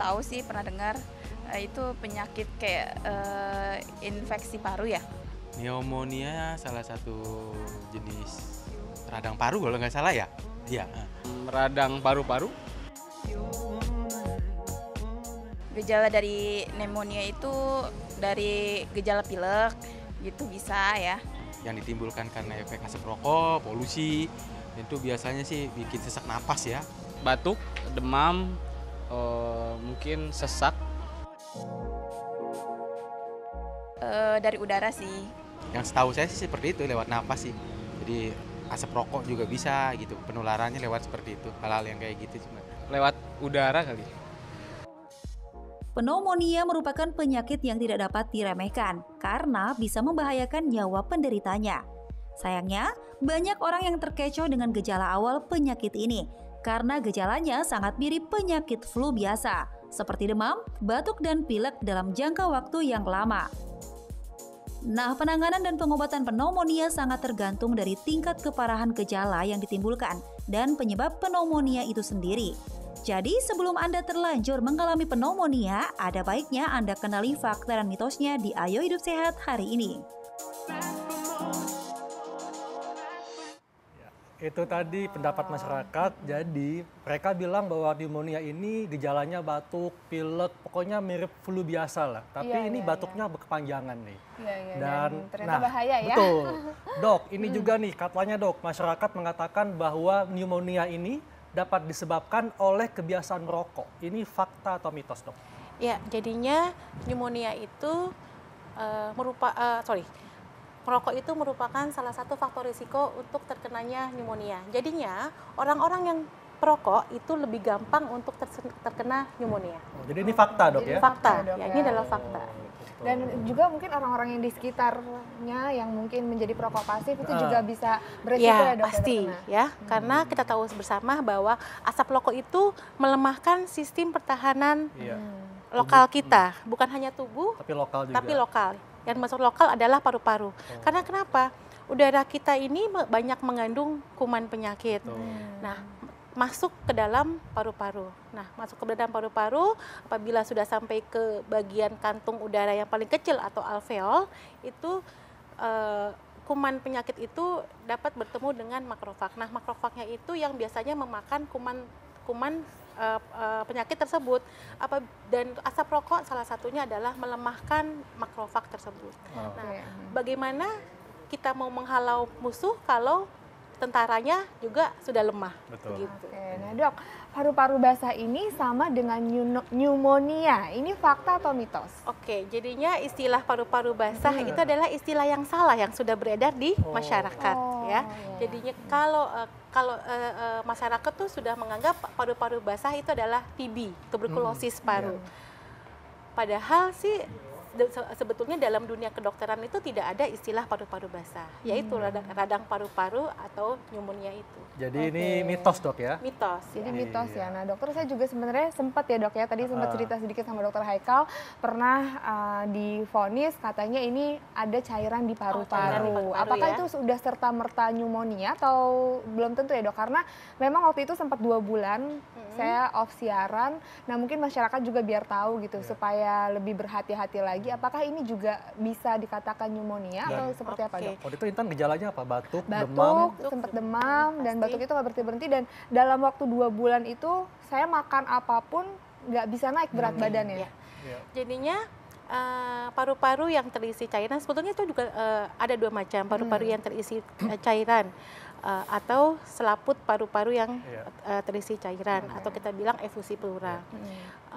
tahu sih, pernah dengar itu penyakit kayak infeksi paru ya. Pneumonia salah satu jenis radang paru kalau nggak salah ya. Iya. Radang paru-paru. Gejala dari pneumonia itu dari gejala pilek gitu bisa ya. Yang ditimbulkan karena efek asap rokok, polusi, itu biasanya sih bikin sesak napas ya. Batuk, demam, mungkin sesak. Dari udara sih. Yang setahu saya sih seperti itu, lewat napas sih. Jadi asap rokok juga bisa gitu, penularannya lewat seperti itu, hal-hal yang kayak gitu cuma. Lewat udara kali. Pneumonia merupakan penyakit yang tidak dapat diremehkan karena bisa membahayakan nyawa penderitanya. Sayangnya, banyak orang yang terkecoh dengan gejala awal penyakit ini karena gejalanya sangat mirip penyakit flu biasa, seperti demam, batuk, dan pilek dalam jangka waktu yang lama. Nah, penanganan dan pengobatan pneumonia sangat tergantung dari tingkat keparahan gejala yang ditimbulkan dan penyebab pneumonia itu sendiri. Jadi, sebelum Anda terlanjur mengalami pneumonia, ada baiknya Anda kenali fakta dan mitosnya di Ayo Hidup Sehat hari ini. Itu tadi pendapat masyarakat, jadi mereka bilang bahwa pneumonia ini gejalanya batuk, pilek, pokoknya mirip flu biasa lah. Tapi ini batuknya berkepanjangan nih. Dan ternyata bahaya ya. Betul. Dok, ini juga nih katanya dok, masyarakat mengatakan bahwa pneumonia ini dapat disebabkan oleh kebiasaan merokok. Ini fakta atau mitos dok? Ya, jadinya pneumonia itu merokok itu merupakan salah satu faktor risiko untuk terkenanya pneumonia. Jadinya orang-orang yang perokok itu lebih gampang untuk terkena pneumonia. Oh, jadi ini fakta dok ya? Fakta, Dok, ya, ya. ini adalah fakta. Dan juga mungkin orang-orang yang di sekitarnya yang mungkin menjadi perokok pasif itu juga bisa beresiko ya dok? Pasti ya, karena kita tahu bersama bahwa asap rokok itu melemahkan sistem pertahanan lokal kita, bukan hanya tubuh, tapi lokal juga. Tapi lokal. Yang masuk lokal adalah paru-paru. Karena kenapa? Udara kita ini banyak mengandung kuman penyakit. Nah, masuk ke dalam paru-paru. Nah, masuk ke dalam paru-paru, apabila sudah sampai ke bagian kantung udara yang paling kecil atau alveol, itu kuman penyakit itu dapat bertemu dengan makrofag. Nah, makrofagnya itu yang biasanya memakan kuman penyakit tersebut. Dan asap rokok salah satunya adalah melemahkan makrofag tersebut. Nah, bagaimana kita mau menghalau musuh kalau tentaranya juga sudah lemah? Betul. Gitu. Nah dok, paru-paru basah ini sama dengan pneumonia. Ini fakta atau mitos? Oke, jadinya istilah paru-paru basah itu adalah istilah yang salah yang sudah beredar di masyarakat, ya. Jadinya kalau masyarakat tuh sudah menganggap paru-paru basah itu adalah TB, tuberkulosis paru. Padahal sih sebetulnya dalam dunia kedokteran itu tidak ada istilah paru-paru basah, yaitu radang paru-paru atau pneumonia itu. Jadi ini mitos dok ya? Mitos. Jadi mitos ya. Nah dokter, saya juga sebenarnya sempat ya dok ya, tadi sempat cerita sedikit sama dokter Haikal, pernah divonis katanya ini ada cairan di paru-paru. Apakah itu sudah serta-merta pneumonia atau belum tentu ya dok? Karena memang waktu itu sempat 2 bulan saya off siaran. Nah mungkin masyarakat juga biar tahu gitu supaya lebih berhati-hati lagi. Apakah ini juga bisa dikatakan pneumonia atau seperti apa dok? Waktu itu Intan gejalanya apa? Batuk, demam? Batuk, sempat demam, dan batuk itu nggak berhenti-berhenti. Dan dalam waktu 2 bulan itu saya makan apapun nggak bisa naik berat badannya. Jadinya paru-paru yang terisi cairan, sebetulnya itu juga ada 2 macam, paru-paru yang terisi cairan atau selaput paru-paru yang terisi cairan, atau kita bilang efusi pleura.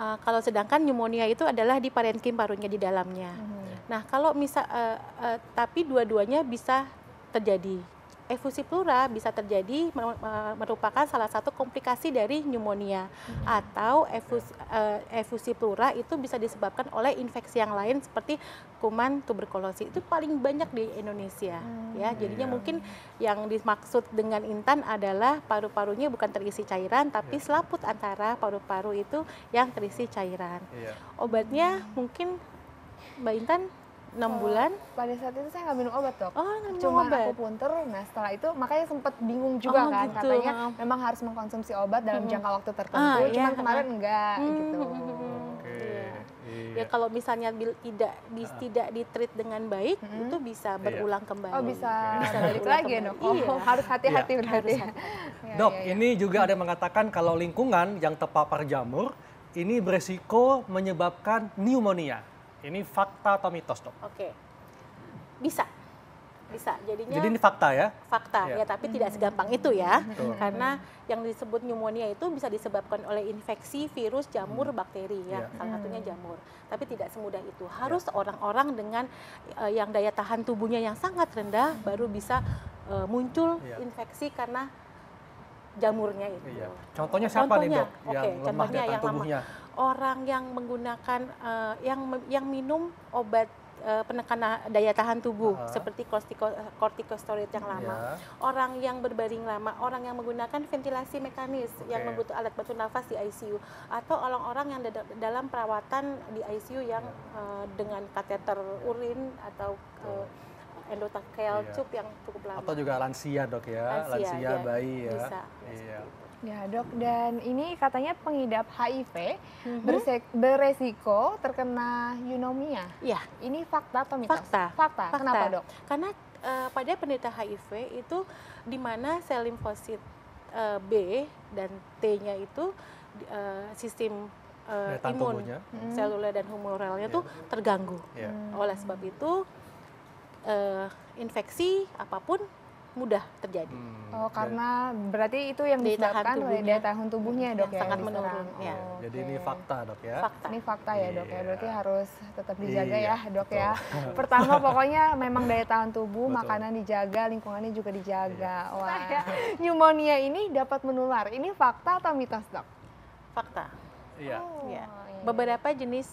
Kalau sedangkan pneumonia itu adalah di parenkim parunya di dalamnya. Nah, kalau tapi dua-duanya bisa terjadi. Efusi pleura bisa terjadi merupakan salah satu komplikasi dari pneumonia, atau efusi pleura itu bisa disebabkan oleh infeksi yang lain seperti kuman tuberkulosis. Itu paling banyak di Indonesia ya. Jadinya mungkin yang dimaksud dengan Intan adalah paru-parunya bukan terisi cairan, tapi selaput antara paru-paru itu yang terisi cairan. Obatnya mungkin Mbak Intan bulan. Pada saat itu saya nggak minum obat, Dok. Oh, nggak minum Cuma obat. akupuntur. Nah, setelah itu makanya sempat bingung juga kan. Gitu. Katanya memang harus mengkonsumsi obat dalam jangka waktu tertentu. Iya. Cuman kemarin enggak gitu. Ya kalau misalnya tidak ditreat dengan baik, itu bisa berulang kembali. Oh, bisa Bisa balik berulang lagi ya, Dok. kembali. Oh, Iya. harus hati-hati Iya, berarti. harus hati-hati. Dok, ini juga ada yang mengatakan kalau lingkungan yang terpapar jamur ini beresiko menyebabkan pneumonia. Ini fakta atau mitos, Dok? Oke. Bisa. Jadinya Jadi ini fakta ya? fakta Iya. ya, tapi tidak segampang itu ya. Betul. Karena yang disebut pneumonia itu bisa disebabkan oleh infeksi virus, jamur, bakteri ya. Iya. Salah satunya jamur. Tapi tidak semudah itu. Harus orang-orang dengan yang daya tahan tubuhnya yang sangat rendah baru bisa muncul Iya. infeksi karena jamurnya itu. Iya. Contohnya siapa nih, Dok? Oke, Yang lemah contohnya daya tahan yang lama. tubuhnya? Orang yang menggunakan yang minum obat penekan daya tahan tubuh seperti kortikosteroid yang lama, orang yang berbaring lama, orang yang menggunakan ventilasi mekanis yang membutuhkan alat bantu nafas di ICU, atau orang-orang yang dalam perawatan di ICU yang dengan kateter urin atau endotracheal tube yang cukup lama. Atau juga lansia, Dok ya? Lansia ya, bayi ya? bisa. Iya. Ya, Dok, dan ini katanya pengidap HIV beresiko terkena pneumonia. Iya. Ini fakta atau mitos? Fakta. Fakta. Kenapa, Dok? Karena pada penderita HIV itu di mana sel limfosit B dan T-nya itu sistem Daya tahan imun tubuhnya. seluler dan humoralnya tuh terganggu. Iya. Oleh sebab itu infeksi apapun mudah terjadi. Oh, karena berarti itu yang Daya tahan disebabkan oleh tubuhnya. daya tahan tubuhnya, Dok, Yang ya, sangat yang menurun, diserang. ya. Oh, Jadi oke. ini fakta, Dok ya? Fakta. Ini fakta ya, Dok, ya. Berarti harus tetap dijaga Iya, ya, Dok, betul. ya. Pertama pokoknya memang daya tahan tubuh, Betul. makanan dijaga, lingkungannya juga dijaga. Wah. Pneumonia ini dapat menular. Ini fakta atau mitos, Dok? Fakta. Iya. Oh, Ya. iya. Beberapa jenis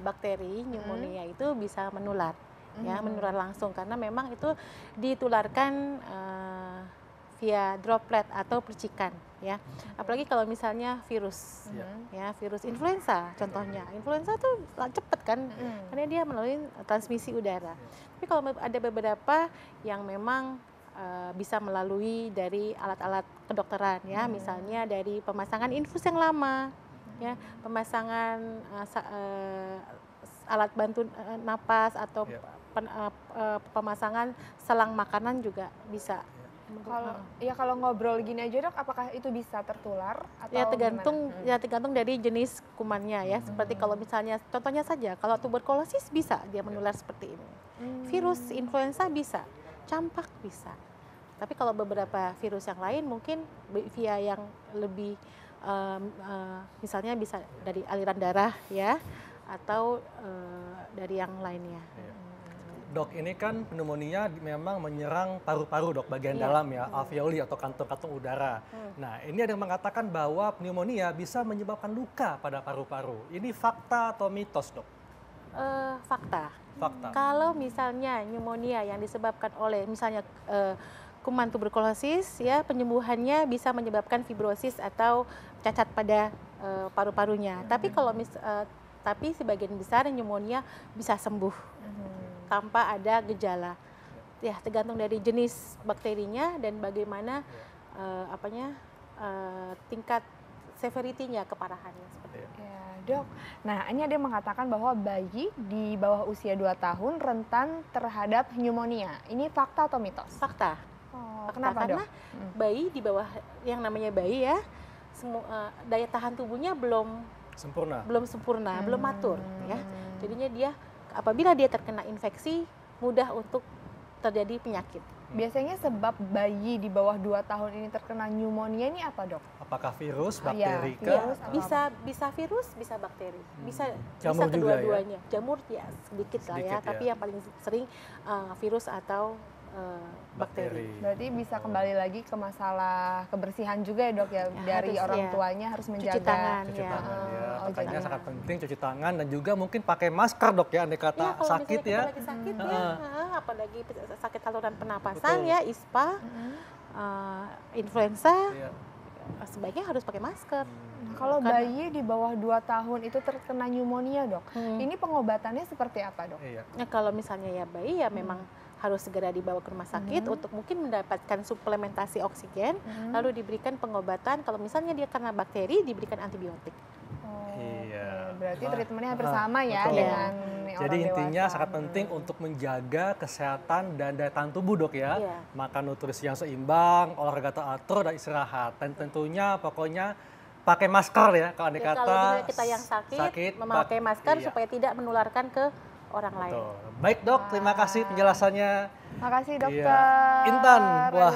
bakteri pneumonia itu bisa menular, ya, menular langsung karena memang itu ditularkan via droplet atau percikan, ya. Apalagi kalau misalnya virus, ya, virus influenza contohnya. Influenza tuh cepet kan, karena dia melalui transmisi udara. Tapi kalau ada beberapa yang memang bisa melalui dari alat-alat kedokteran, ya, misalnya dari pemasangan infus yang lama, ya, pemasangan alat bantu napas atau pemasangan selang makanan juga bisa. Kalau ngobrol gini aja, Dok, apakah itu bisa tertular atau Ya gimana? tergantung dari jenis kumannya ya. Seperti kalau misalnya contohnya saja kalau tuberkulosis bisa dia menular seperti ini. Virus influenza bisa, campak bisa. Tapi kalau beberapa virus yang lain mungkin via yang lebih misalnya bisa dari aliran darah ya atau dari yang lainnya. Dok, ini kan pneumonia memang menyerang paru-paru, Dok, bagian Iya. dalam ya, alveoli atau kantung-kantung udara. Nah, ini ada yang mengatakan bahwa pneumonia bisa menyebabkan luka pada paru-paru. Ini fakta atau mitos, Dok? Fakta. Fakta. Kalau misalnya pneumonia yang disebabkan oleh misalnya kuman tuberkulosis ya, penyembuhannya bisa menyebabkan fibrosis atau cacat pada paru-parunya. Tapi kalau tapi sebagian besar pneumonia bisa sembuh tanpa ada gejala. Ya, tergantung dari jenis bakterinya dan bagaimana tingkat severity-nya, keparahannya seperti itu. Ya, Dok. Nah, ini ada yang mengatakan bahwa bayi di bawah usia 2 tahun rentan terhadap pneumonia. Ini fakta atau mitos? Fakta. Oh, Fakta, kenapa, karena Dok? bayi di bawah yang namanya bayi ya, daya tahan tubuhnya belum Sempurna. sempurna, belum matur ya. Jadinya dia apabila dia terkena infeksi mudah untuk terjadi penyakit. Biasanya sebab bayi di bawah 2 tahun ini terkena pneumonia ini apa, Dok? Apakah virus, Iya, bakteri virus. Bisa virus, bisa bakteri, bisa Jamur juga ya? kedua-duanya. Jamur ya sedikit lah ya, Sedikit tapi ya. yang paling sering virus atau bakteri. Berarti bisa kembali lagi ke masalah kebersihan juga ya, Dok, ya, dari harus, orang ya. tuanya harus menjaga. Cuci tangan Cuci ya. tangan ya, Oh, makanya jadi- sangat penting cuci tangan dan juga mungkin pakai masker, Dok ya, andai kata Ya, kalau sakit misalnya ya. kita lagi sakit ya, apalagi sakit saluran pernapasan Betul. ya, ISPA, influenza, Iya. sebaiknya harus pakai masker. Nah, kalau bayi di bawah 2 tahun itu terkena pneumonia, Dok, ini pengobatannya seperti apa, Dok? Iya. Nah, kalau misalnya ya bayi ya memang harus segera dibawa ke rumah sakit untuk mungkin mendapatkan suplementasi oksigen, lalu diberikan pengobatan. Kalau misalnya dia karena bakteri, diberikan antibiotik. Iya. Berarti treatmentnya hampir sama ya betul. dengan Jadi orang intinya dewasa. sangat penting untuk menjaga kesehatan dan daya tahan tubuh, Dok ya. Iya. Makan nutrisi yang seimbang, olahraga teratur dan istirahat. Dan tentunya pokoknya pakai masker ya kalau andai Ya, kata kalau misalnya kita yang sakit memakai masker iya. supaya tidak menularkan ke orang lain. Betul. Baik, Dok, terima kasih penjelasannya. Makasih, Iya. Dokter. Intan, wah